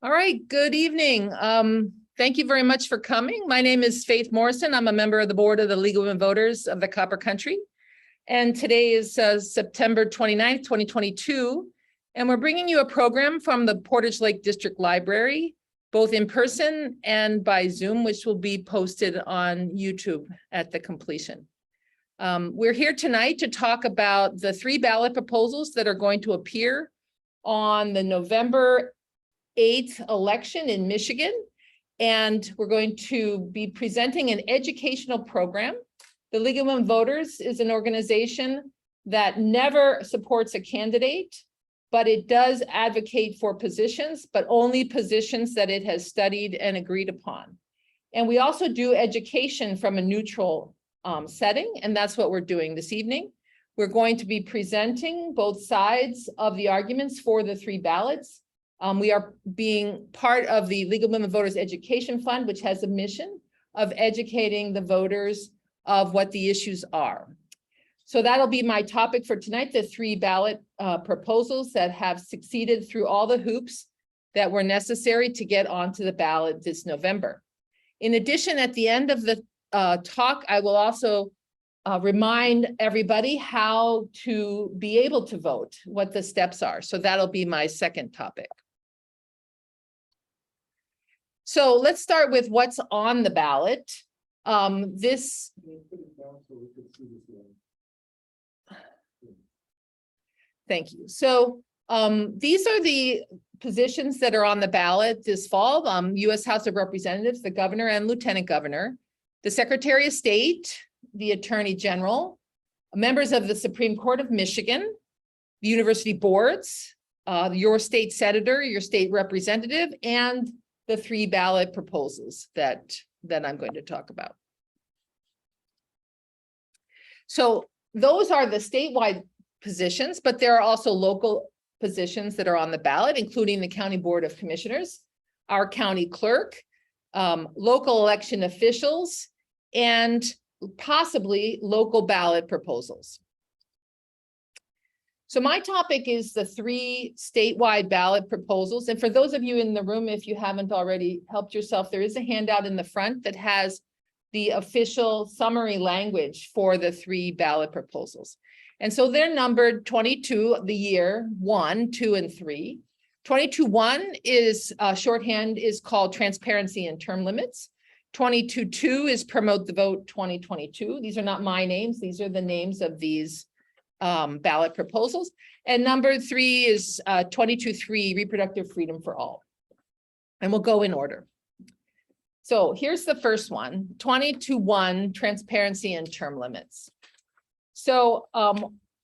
All right, good evening. Thank you very much for coming. My name is Faith Morrison. I'm a member of the board of the League of Women Voters of the Copper Country. And today is September 29th, 2022. And we're bringing you a program from the Portage Lake District Library, both in person and by Zoom, which will be posted on YouTube at the completion. We're here tonight to talk about the 3 ballot proposals that are going to appear on the November 8th election in Michigan. And we're going to be presenting an educational program. The League of Women Voters is an organization that never supports a candidate, but it does advocate for positions, but only positions that it has studied and agreed upon. And we also do education from a neutral setting, and that's what we're doing this evening. We're going to be presenting both sides of the arguments for the 3 ballots. We are being part of the League of Women Voters Education Fund, which has a mission of educating the voters of what the issues are. So that'll be my topic for tonight, the 3 ballot proposals that have succeeded through all the hoops that were necessary to get onto the ballot this November. In addition, at the end of the talk, I will also remind everybody how to be able to vote, what the steps are. So that'll be my second topic. So let's start with what's on the ballot. Thank you. So these are the positions that are on the ballot this fall. U.S. House of Representatives, the governor and lieutenant governor, the Secretary of State, the Attorney General, members of the Supreme Court of Michigan, the university boards, your state senator, your state representative, and the 3 ballot proposals that I'm going to talk about. So those are the statewide positions, but there are also local positions that are on the ballot, including the County Board of Commissioners, our county clerk, local election officials, and possibly local ballot proposals. So my topic is the 3 statewide ballot proposals. And for those of you in the room, if you haven't already helped yourself, there is a handout in the front that has the official summary language for the 3 ballot proposals. And so they're numbered 22, the year 1, 2, and 3. 22-1 is shorthand is called transparency and term limits. 22-2 is promote the vote 2022. These are not my names. These are the names of these ballot proposals. And number 3 is 22-3, reproductive freedom for all. And we'll go in order. So here's the first one, 22-1, transparency and term limits. So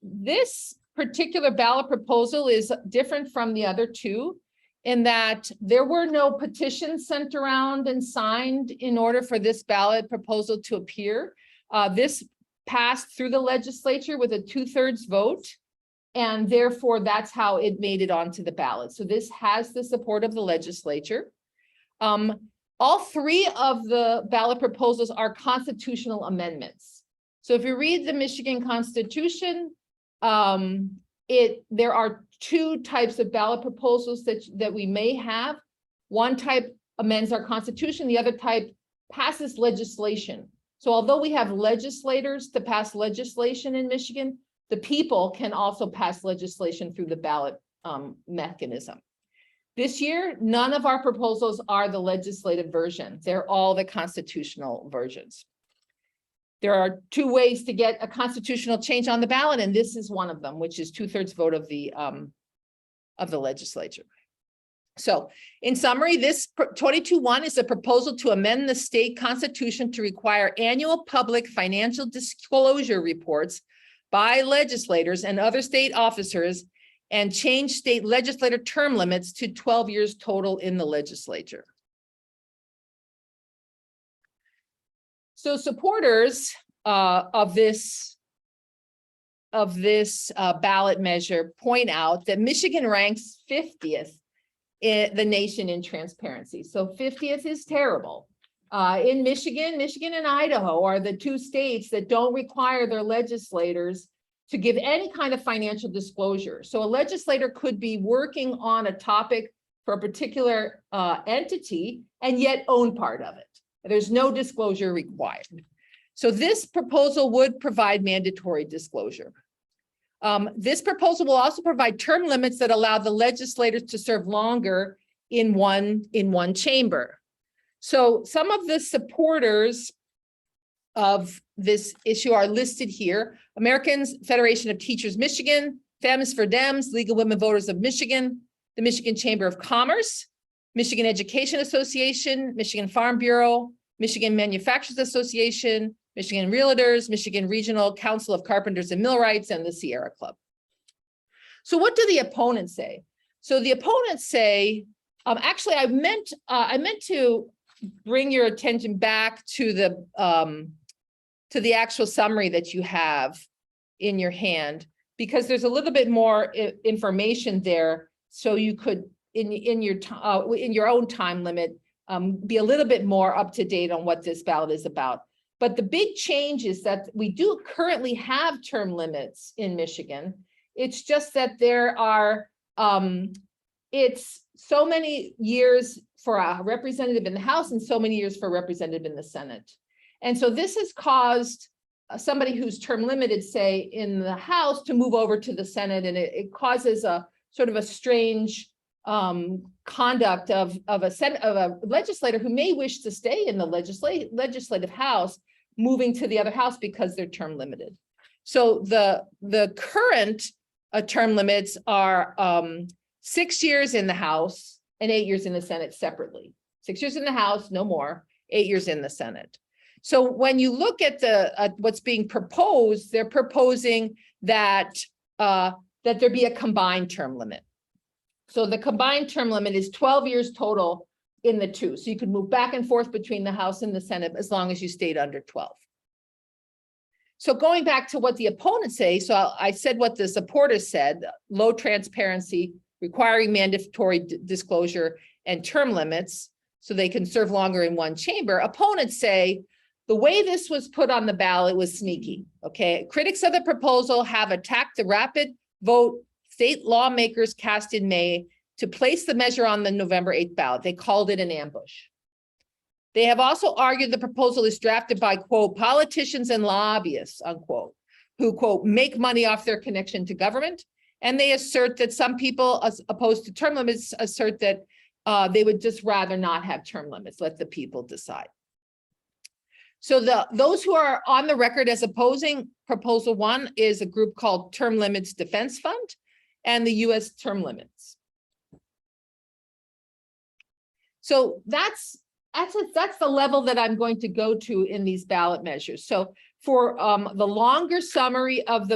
this particular ballot proposal is different from the other 2 in that there were no petitions sent around and signed in order for this ballot proposal to appear. This passed through the legislature with a 2/3 vote, and therefore that's how it made it onto the ballot. So this has the support of the legislature. All 3 of the ballot proposals are constitutional amendments. So if you read the Michigan Constitution, there are 2 types of ballot proposals that we may have. One type amends our Constitution, the other type passes legislation. So although we have legislators to pass legislation in Michigan, the people can also pass legislation through the ballot mechanism. This year, none of our proposals are the legislative version. They're all the constitutional versions. There are 2 ways to get a constitutional change on the ballot, and this is one of them, which is 2/3 vote of the legislature. So in summary, this 22-1 is a proposal to amend the state constitution to require annual public financial disclosure reports by legislators and other state officers and change state legislator term limits to 12 years total in the legislature. So supporters of this ballot measure point out that Michigan ranks 50th in the nation in transparency. So 50th is terrible. In Michigan and Idaho are the 2 states that don't require their legislators to give any kind of financial disclosure. So a legislator could be working on a topic for a particular entity and yet own part of it. There's no disclosure required. So this proposal would provide mandatory disclosure. This proposal will also provide term limits that allow the legislators to serve longer in one chamber. So some of the supporters of this issue are listed here: American Federation of Teachers Michigan, Families for Dems, League of Women Voters of Michigan, the Michigan Chamber of Commerce, Michigan Education Association, Michigan Farm Bureau, Michigan Manufacturers Association, Michigan Realtors, Michigan Regional Council of Carpenters and Millwrights, and the Sierra Club. So what do the opponents say? So the opponents say, actually, I meant to bring your attention back to the actual summary that you have in your hand, because there's a little bit more information there, so you could, in your own time limit, be a little bit more up to date on what this ballot is about. But the big change is that we do currently have term limits in Michigan. It's just that there are, it's so many years for a representative in the House and so many years for a representative in the Senate. And so this has caused somebody who's term limited, say, in the House to move over to the Senate, and it causes a sort of a strange conduct of a legislator who may wish to stay in the legislative House, moving to the other House because they're term limited. So the current term limits are 6 years in the House and 8 years in the Senate separately. 6 years in the House, no more, 8 years in the Senate. So when you look at what's being proposed, they're proposing that there be a combined term limit. So the combined term limit is 12 years total in the two. So you could move back and forth between the House and the Senate as long as you stayed under 12. So going back to what the opponents say, so I said what the supporters said: low transparency, requiring mandatory disclosure and term limits so they can serve longer in one chamber. Opponents say the way this was put on the ballot was sneaky. Okay, critics of the proposal have attacked the rapid vote state lawmakers cast in May to place the measure on the November 8th ballot. They called it an ambush. They have also argued the proposal is drafted by, quote, politicians and lobbyists, unquote, who, quote, make money off their connection to government. And they assert that some people, as opposed to term limits, assert that they would just rather not have term limits, let the people decide. So those who are on the record as opposing proposal one is a group called Term Limits Defense Fund and the U.S. Term Limits. So that's the level that I'm going to go to in these ballot measures. So for the longer summary of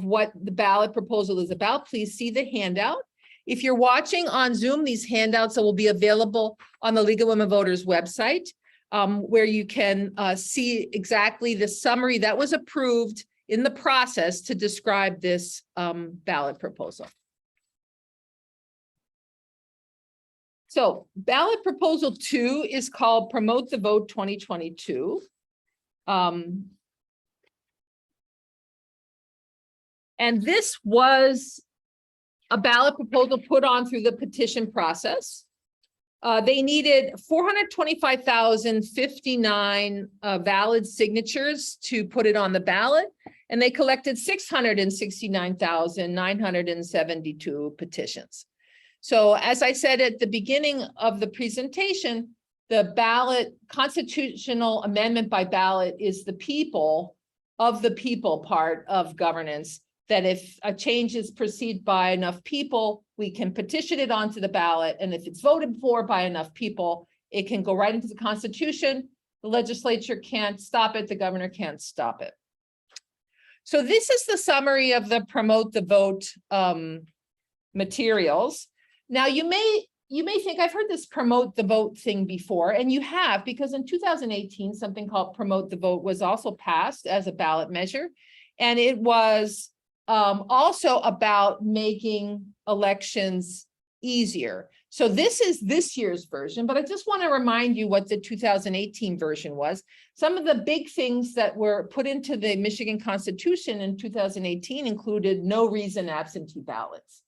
what the ballot proposal is about, please see the handout. If you're watching on Zoom, these handouts will be available on the League of Women Voters website, where you can see exactly the summary that was approved in the process to describe this ballot proposal. So ballot proposal 2 is called Promote the Vote 2022. And this was a ballot proposal put on through the petition process. They needed 425,059 valid signatures to put it on the ballot, and they collected 669,972 petitions. So as I said at the beginning of the presentation, the ballot constitutional amendment by ballot is the people of the people part of governance, that if a change is perceived by enough people, we can petition it onto the ballot. And if it's voted for by enough people, it can go right into the Constitution. The legislature can't stop it. The governor can't stop it. So this is the summary of the Promote the Vote materials. Now, you may think I've heard this Promote the Vote thing before, and you have, because in 2018, something called Promote the Vote was also passed as a ballot measure. And it was also about making elections easier. So this is this year's version, but I just want to remind you what the 2018 version was. Some of the big things that were put into the Michigan Constitution in 2018 included no reason absentee ballots.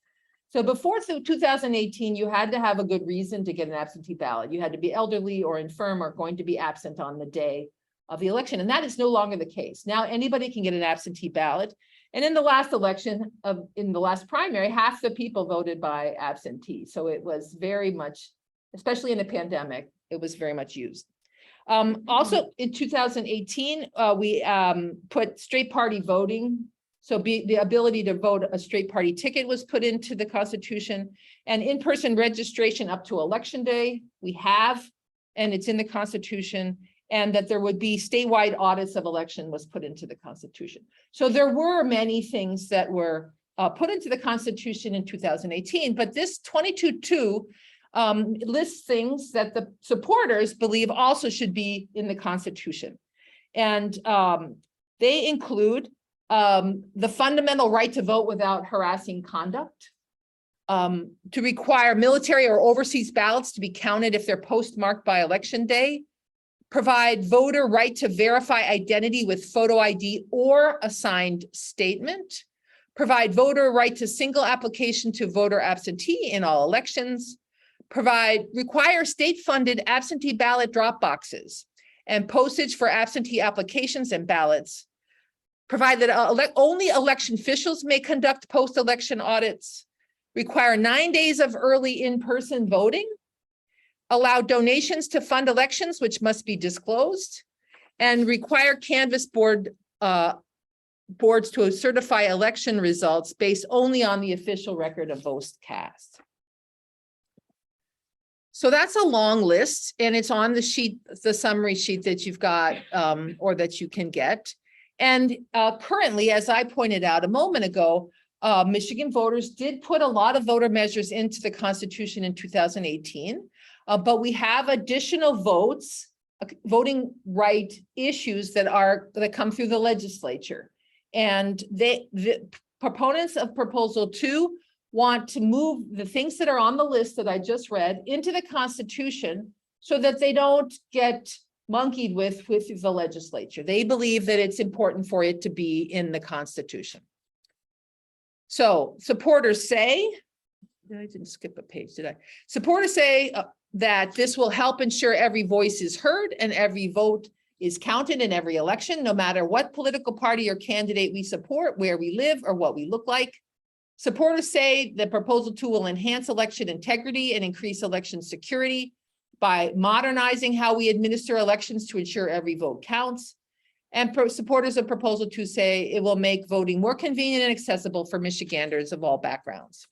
So before 2018, you had to have a good reason to get an absentee ballot. You had to be elderly or infirm or going to be absent on the day of the election. And that is no longer the case. Now anybody can get an absentee ballot. And in the last election, in the last primary, half the people voted by absentee. So it was very much, especially in the pandemic, it was very much used. Also in 2018, we put straight party voting. So the ability to vote a straight party ticket was put into the Constitution, and in-person registration up to election day, we have, and it's in the Constitution, and that there would be statewide audits of election was put into the Constitution. So there were many things that were put into the Constitution in 2018, but this 22.2 lists things that the supporters believe also should be in the Constitution. And they include the fundamental right to vote without harassing conduct, to require military or overseas ballots to be counted if they're postmarked by election day, provide voter right to verify identity with photo ID or a signed statement, provide voter right to single application to voter absentee in all elections, require state-funded absentee ballot drop boxes and postage for absentee applications and ballots, provide that only election officials may conduct post-election audits, require 9 days of early in-person voting, allow donations to fund elections, which must be disclosed, and require canvass boards to certify election results based only on the official record of votes cast. So that's a long list, and it's on the sheet, the summary sheet that you've got or that you can get. And currently, as I pointed out a moment ago, Michigan voters did put a lot of voter measures into the Constitution in 2018, but we have additional voting right issues that come through the legislature. And the proponents of Proposal 2 want to move the things that are on the list that I just read into the Constitution so that they don't get monkeyed with the legislature. They believe that it's important for it to be in the Constitution. So supporters say, I didn't skip a page, did I? Supporters say that this will help ensure every voice is heard and every vote is counted in every election, no matter what political party or candidate we support, where we live, or what we look like. Supporters say that Proposal 2 will enhance election integrity and increase election security by modernizing how we administer elections to ensure every vote counts. And supporters of Proposal 2 say it will make voting more convenient and accessible for Michiganders of all backgrounds.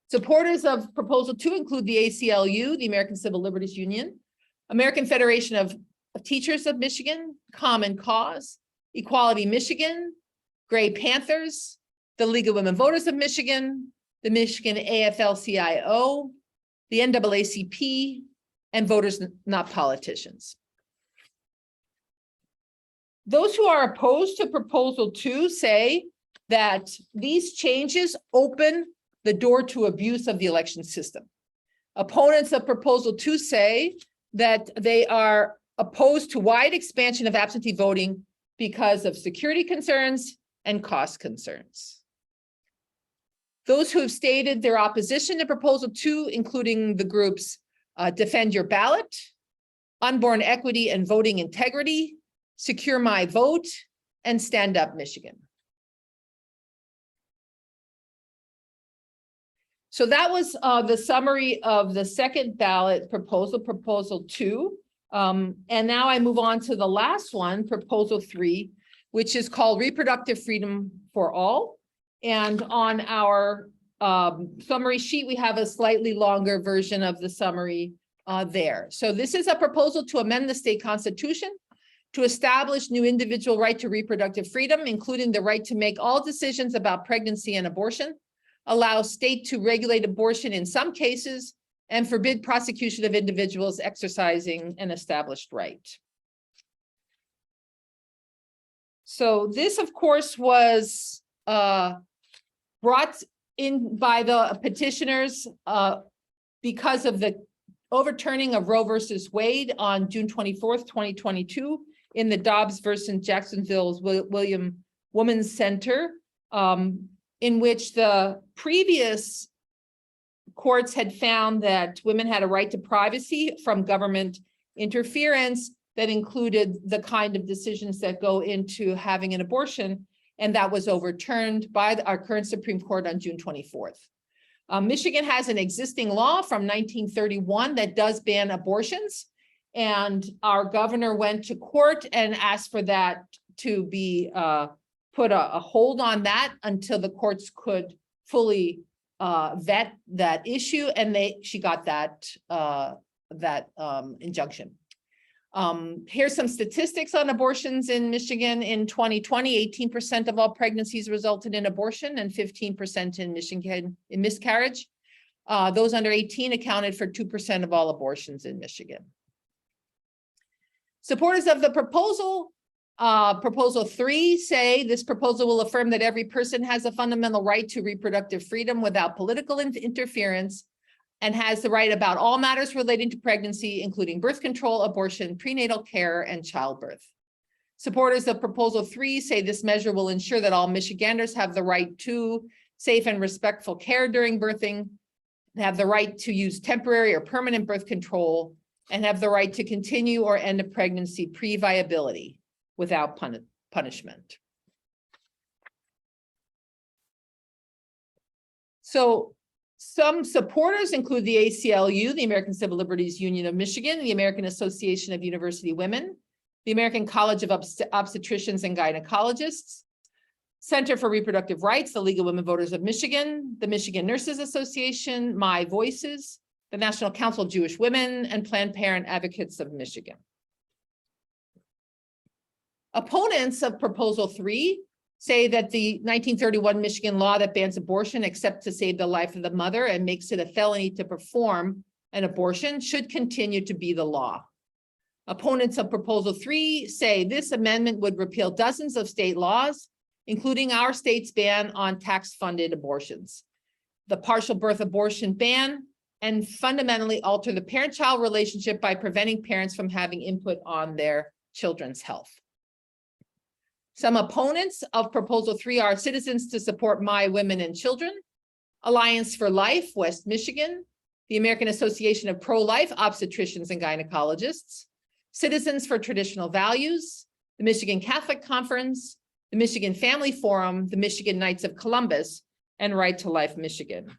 Supporters of Proposal 2 include the ACLU, the American Civil Liberties Union, American Federation of Teachers of Michigan, Common Cause, Equality Michigan, Gray Panthers, the League of Women Voters of Michigan, the Michigan AFL-CIO, the NAACP, and Voters Not Politicians. Those who are opposed to Proposal 2 say that these changes open the door to abuse of the election system. Opponents of Proposal 2 say that they are opposed to wide expansion of absentee voting because of security concerns and cost concerns. Those who have stated their opposition to Proposal 2, including the groups Defend Your Ballot, Unborn Equity and Voting Integrity, Secure My Vote, and Stand Up Michigan. So that was the summary of the second ballot proposal, Proposal 2. And now I move on to the last one, Proposal 3, which is called Reproductive Freedom for All. And on our summary sheet, we have a slightly longer version of the summary there. So this is a proposal to amend the state constitution to establish new individual right to reproductive freedom, including the right to make all decisions about pregnancy and abortion, allow state to regulate abortion in some cases, and forbid prosecution of individuals exercising an established right. So this, of course, was brought in by the petitioners because of the overturning of Roe versus Wade on June 24th, 2022 in the Dobbs versus Jacksonville's William Women's Center. in which the previous courts had found that women had a right to privacy from government interference that included the kind of decisions that go into having an abortion, and that was overturned by our current Supreme Court on June 24th. Michigan has an existing law from 1931 that does ban abortions, and our governor went to court and asked for that to be put a hold on that until the courts could fully vet that issue, and she got that injunction. Here's some statistics on abortions in Michigan. In 2020, 18% of all pregnancies resulted in abortion and 15% in Michigan in miscarriage. Those under 18 accounted for 2% of all abortions in Michigan. Supporters of the proposal, Proposal 3, say this proposal will affirm that every person has a fundamental right to reproductive freedom without political interference and has the right about all matters relating to pregnancy, including birth control, abortion, prenatal care, and childbirth. Supporters of Proposal 3 say this measure will ensure that all Michiganders have the right to safe and respectful care during birthing, have the right to use temporary or permanent birth control, and have the right to continue or end a pregnancy pre-viability without punishment. So some supporters include the ACLU, the American Civil Liberties Union of Michigan, the American Association of University Women, the American College of Obstetricians and Gynecologists, Center for Reproductive Rights, the League of Women Voters of Michigan, the Michigan Nurses Association, My Voices, the National Council of Jewish Women, and Planned Parent Advocates of Michigan. Opponents of Proposal 3 say that the 1931 Michigan law that bans abortion except to save the life of the mother and makes it a felony to perform an abortion should continue to be the law. Opponents of Proposal 3 say this amendment would repeal dozens of state laws, including our state's ban on tax-funded abortions, the partial birth abortion ban, and fundamentally alter the parent-child relationship by preventing parents from having input on their children's health. Some opponents of Proposal 3 are Citizens to Support My Women and Children, Alliance for Life, West Michigan, the American Association of Pro-Life Obstetricians and Gynecologists, Citizens for Traditional Values, the Michigan Catholic Conference, the Michigan Family Forum, the Michigan Knights of Columbus, and Right to Life Michigan.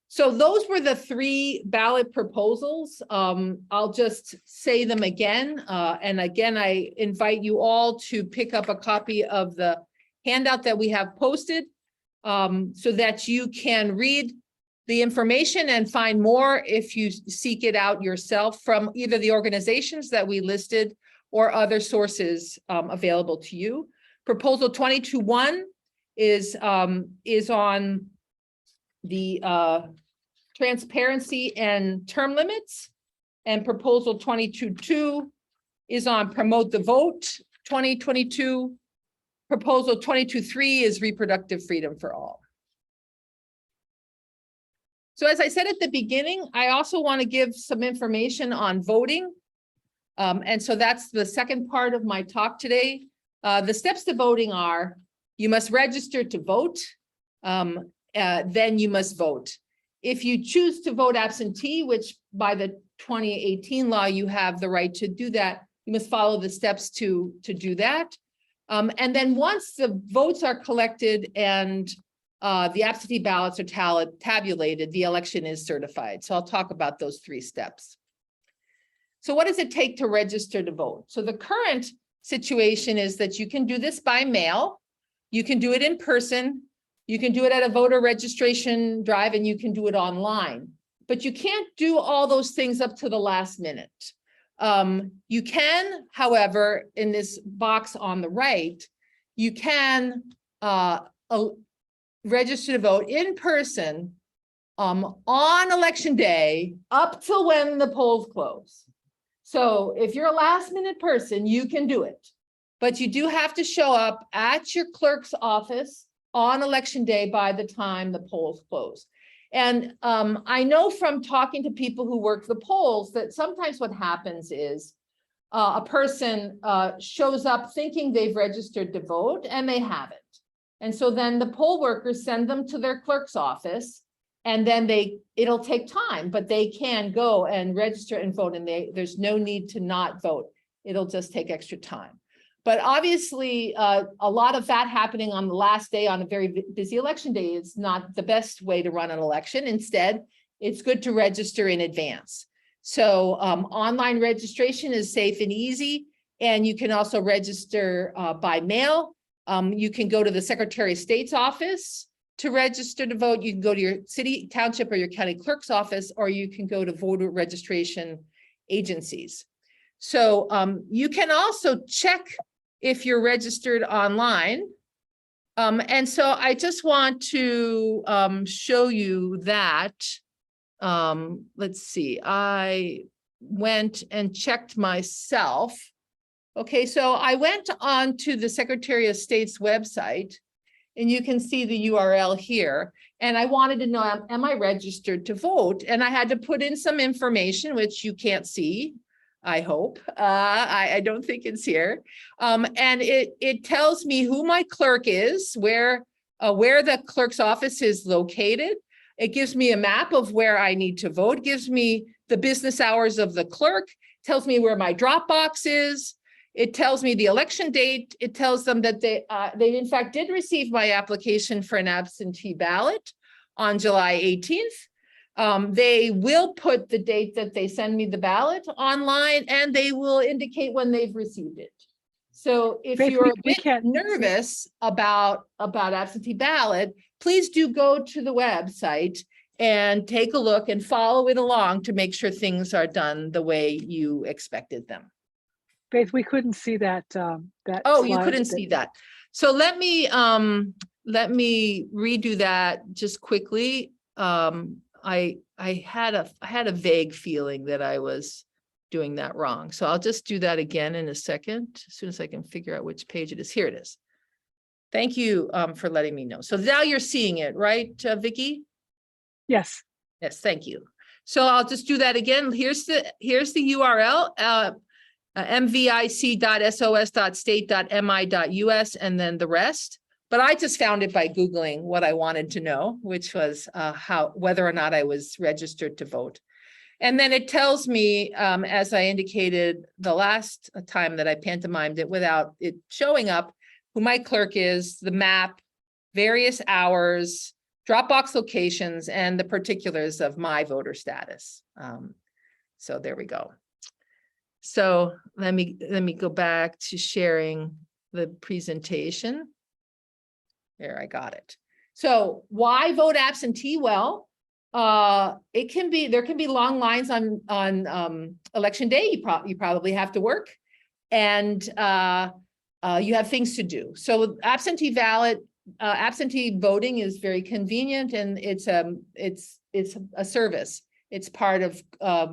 So those were the 3 ballot proposals. I'll just say them again. And again, I invite you all to pick up a copy of the handout that we have posted so that you can read the information and find more if you seek it out yourself from either the organizations that we listed or other sources available to you. Proposal 22.1 is on the transparency and term limits, and Proposal 22.2 is on Promote the Vote 2022. Proposal 22.3 is reproductive freedom for all. So as I said at the beginning, I also want to give some information on voting. And so that's the second part of my talk today. The steps to voting are, you must register to vote, then you must vote. If you choose to vote absentee, which by the 2018 law, you have the right to do that, you must follow the steps to do that. And then once the votes are collected and the absentee ballots are tabulated, the election is certified. So I'll talk about those 3 steps. So what does it take to register to vote? So the current situation is that you can do this by mail, you can do it in person, you can do it at a voter registration drive, and you can do it online. But you can't do all those things up to the last minute. You can, however, in this box on the right, you can register to vote in person on election day up till when the polls close. So if you're a last minute person, you can do it, but you do have to show up at your clerk's office on election day by the time the polls close. And I know from talking to people who work the polls that sometimes what happens is a person shows up thinking they've registered to vote and they haven't. And so then the poll workers send them to their clerk's office, and then it'll take time, but they can go and register and vote, and there's no need to not vote. It'll just take extra time. But obviously, a lot of that happening on the last day on a very busy election day is not the best way to run an election. Instead, it's good to register in advance. So online registration is safe and easy, and you can also register by mail. You can go to the Secretary of State's office to register to vote. You can go to your city, township, or your county clerk's office, or you can go to voter registration agencies. So you can also check if you're registered online. And so I just want to show you that. Let's see, I went and checked myself. Okay, so I went on to the Secretary of State's website, and you can see the URL here. And I wanted to know, am I registered to vote? And I had to put in some information, which you can't see, I hope. I don't think it's here. And it tells me who my clerk is, where the clerk's office is located. It gives me a map of where I need to vote, gives me the business hours of the clerk, tells me where my drop box is. It tells me the election date. It tells them that they in fact did receive my application for an absentee ballot on July 18th. They will put the date that they send me the ballot online, and they will indicate when they've received it. So if you're a bit nervous about absentee ballot, please do go to the website and take a look and follow it along to make sure things are done the way you expected them. Faith, we couldn't see that. Oh, you couldn't see that. So let me redo that just quickly. I had a vague feeling that I was doing that wrong. So I'll just do that again in a second, as soon as I can figure out which page it is. Here it is. Thank you for letting me know. So now you're seeing it, right, Vicki? Yes. Yes, thank you. So I'll just do that again. Here's the URL, mvic.sos.state.mi.us, and then the rest. But I just found it by Googling what I wanted to know, which was whether or not I was registered to vote. And then it tells me, as I indicated the last time that I pantomimed it without it showing up, who my clerk is, the map, various hours, Dropbox locations, and the particulars of my voter status. So there we go. So let me go back to sharing the presentation. There, I got it. So why vote absentee? Well, there can be long lines on election day. You probably have to work, and you have things to do. So absentee voting is very convenient, and it's a service. It's part of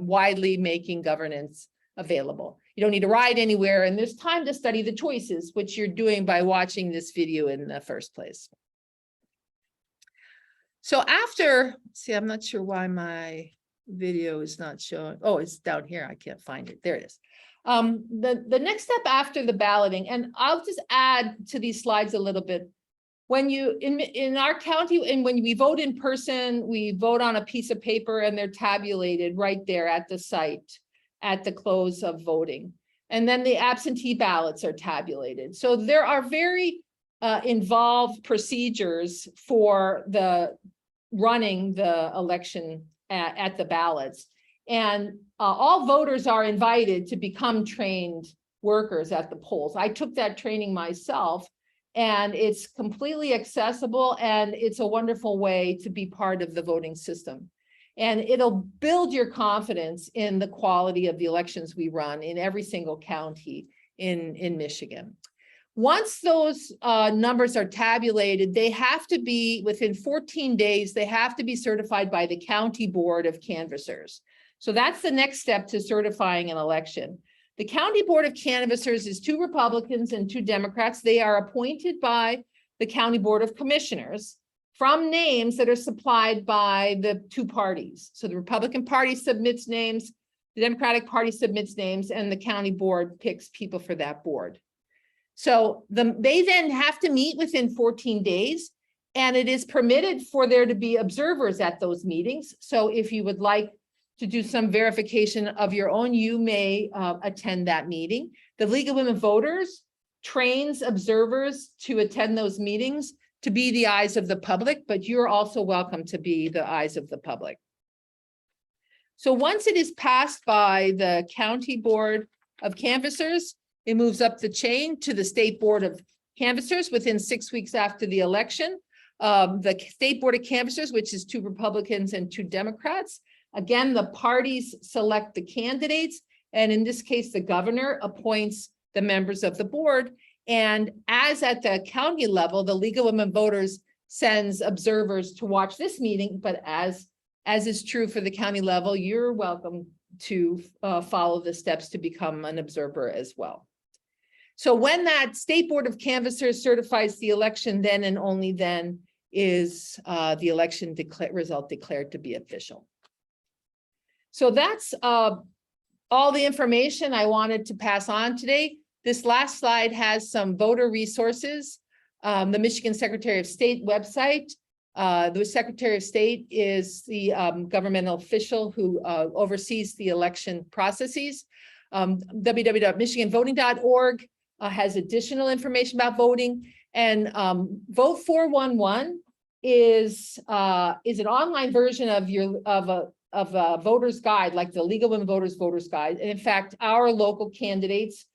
widely making governance available. You don't need to ride anywhere, and there's time to study the choices, which you're doing by watching this video in the first place. So after, see, I'm not sure why my video is not showing. Oh, it's down here. I can't find it. There it is. The next step after the balloting, and I'll just add to these slides a little bit. When you, in our county, and when we vote in person, we vote on a piece of paper and they're tabulated right there at the site at the close of voting. And then the absentee ballots are tabulated. So there are very involved procedures for running the election at the ballots. And all voters are invited to become trained workers at the polls. I took that training myself, and it's completely accessible, and it's a wonderful way to be part of the voting system. And it'll build your confidence in the quality of the elections we run in every single county in Michigan. Once those numbers are tabulated, they have to be, within 14 days, they have to be certified by the County Board of Canvassers. So that's the next step to certifying an election. The County Board of Canvassers is 2 Republicans and 2 Democrats. They are appointed by the County Board of Commissioners from names that are supplied by the 2 parties. So the Republican Party submits names, the Democratic Party submits names, and the county board picks people for that board. So they then have to meet within 14 days, and it is permitted for there to be observers at those meetings. So if you would like to do some verification of your own, you may attend that meeting. The League of Women Voters trains observers to attend those meetings to be the eyes of the public, but you're also welcome to be the eyes of the public. So once it is passed by the County Board of Canvassers, it moves up the chain to the State Board of Canvassers within 6 weeks after the election. The State Board of Canvassers, which is 2 Republicans and 2 Democrats. Again, the parties select the candidates, and in this case, the governor appoints the members of the board. And as at the county level, the League of Women Voters sends observers to watch this meeting, but as is true for the county level, you're welcome to follow the steps to become an observer as well. So when that State Board of Canvassers certifies the election, then and only then is the election result declared to be official. So that's all the information I wanted to pass on today. This last slide has some voter resources. The Michigan Secretary of State website. The Secretary of State is the governmental official who oversees the election processes. www.michiganvoting.org has additional information about voting, and Vote 411 is an online version of a voter's guide, like the League of Women Voters Voters Guide. And in fact, our local candidates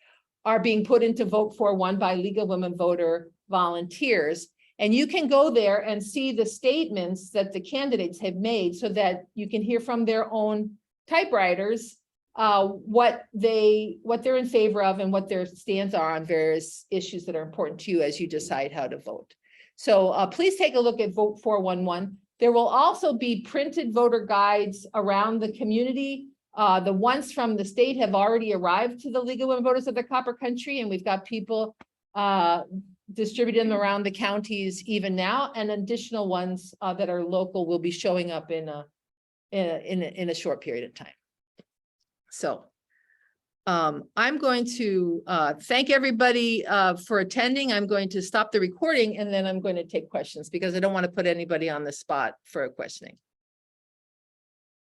are being put into Vote 411 by League of Women Voter volunteers. And you can go there and see the statements that the candidates have made so that you can hear from their own typewriters what they're in favor of and what their stands are on various issues that are important to you as you decide how to vote. So please take a look at Vote 411. There will also be printed voter guides around the community. The ones from the state have already arrived to the League of Women Voters of the Copper Country, and we've got people distributed them around the counties even now, and additional ones that are local will be showing up in a short period of time. So I'm going to thank everybody for attending. I'm going to stop the recording, and then I'm going to take questions because I don't want to put anybody on the spot for questioning.